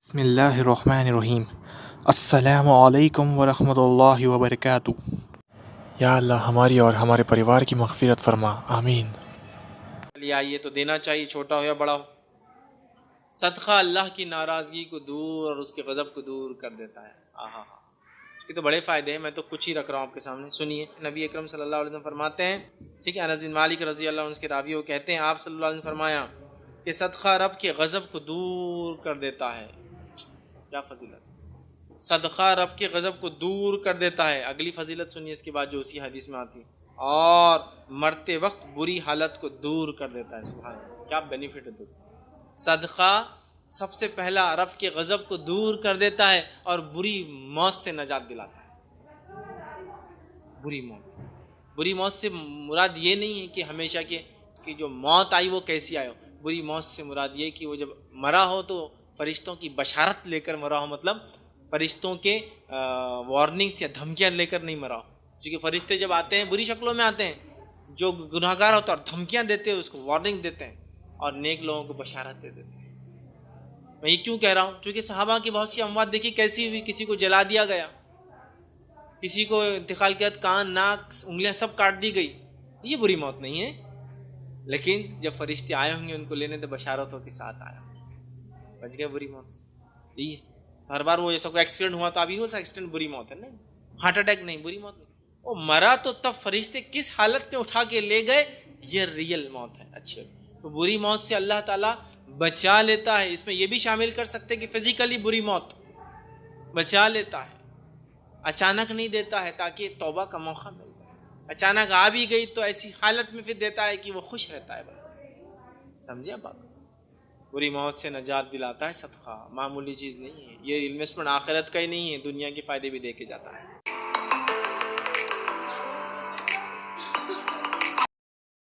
بسم اللہ الرحمن الرحیم۔ السلام علیکم ورحمۃ اللہ وبرکاتہ۔ یا اللہ ہماری اور ہمارے پریوار کی مغفرت فرما، آمین۔ آئیے تو دینا چاہیے، چھوٹا ہو یا بڑا ہو۔ صدقہ اللہ کی ناراضگی کو دور اور اس کے غضب کو دور کر دیتا ہے۔ اس کے تو بڑے فائدے ہیں، میں تو کچھ ہی رکھ رہا ہوں آپ کے سامنے، سنیے۔ نبی اکرم صلی اللہ علیہ وسلم فرماتے ہیں، ٹھیک ہے، انس بن مالک رضی اللہ عنہ کے راوی وہ کہتے ہیں، آپ صلی اللہ علیہ وسلم نے فرمایا کہ صدقہ رب کے غضب کو دور کر دیتا ہے۔ کیا فضیلت! صدقہ رب کے غضب کو دور کر دیتا ہے۔ اگلی فضیلت سنیے اس کے بعد جو اسی حدیث میں آتی ہے، اور مرتے وقت بری حالت کو دور کر دیتا ہے۔ سبحان اللہ، کیا بینیفٹ ہے! صدقہ سب سے پہلا رب کے غضب کو دور کر دیتا ہے اور بری موت سے نجات دلاتا ہے۔ بری موت سے مراد یہ نہیں ہے کہ ہمیشہ کہ جو موت آئی وہ کیسی آئی ہو۔ بری موت سے مراد یہ کہ وہ جب مرا ہو تو فرشتوں کی بشارت لے کر مرا ہو، مطلب فرشتوں کے وارننگز یا دھمکیاں لے کر نہیں مرا ہو، کیونکہ فرشتے جب آتے ہیں بری شکلوں میں آتے ہیں، جو گناہگار ہوتا ہے اور دھمکیاں دیتے ہیں، اس کو وارننگ دیتے ہیں، اور نیک لوگوں کو بشارت دے دیتے ہیں۔ میں یہ کیوں کہہ رہا ہوں؟ کیونکہ صحابہ کی بہت سی اموات دیکھی کیسی ہوئی، کسی کو جلا دیا گیا، کسی کو انتقال کے بعد کان، ناک، انگلیاں سب کاٹ دی گئی۔ یہ بری موت نہیں ہے، لیکن جب فرشتے آئے ہوں گے ان کو لینے تو بشارتوں کے ساتھ آیا، بچ گئے بری موت سے۔ یہ ہر بار وہ جیسا کوئی ایکسیڈنٹ ہوا تو ابھی نہیں ایکسیڈنٹ بری موت ہے، نہیں، ہارٹ اٹیک نہیں، بری موت نہیں۔ وہ مرا تو تب فرشتے کس حالت میں اٹھا کے لے گئے، یہ ریئل موت ہے۔ اچھا، تو بری موت سے اللہ تعالیٰ بچا لیتا ہے۔ اس میں یہ بھی شامل کر سکتے کہ فزیکلی بری موت بچا لیتا ہے، اچانک نہیں دیتا ہے تاکہ توبہ کا موقع مل جائے۔ اچانک آ بھی گئی تو ایسی حالت میں پھر دیتا ہے کہ وہ خوش رہتا ہے بس۔ سمجھے بات؟ بری موت سے نجات دلاتا ہے صدقہ، معمولی چیز نہیں ہے یہ۔ انویسٹمنٹ آخرت کا ہی نہیں ہے، دنیا کے فائدے بھی دے کے جاتا ہے۔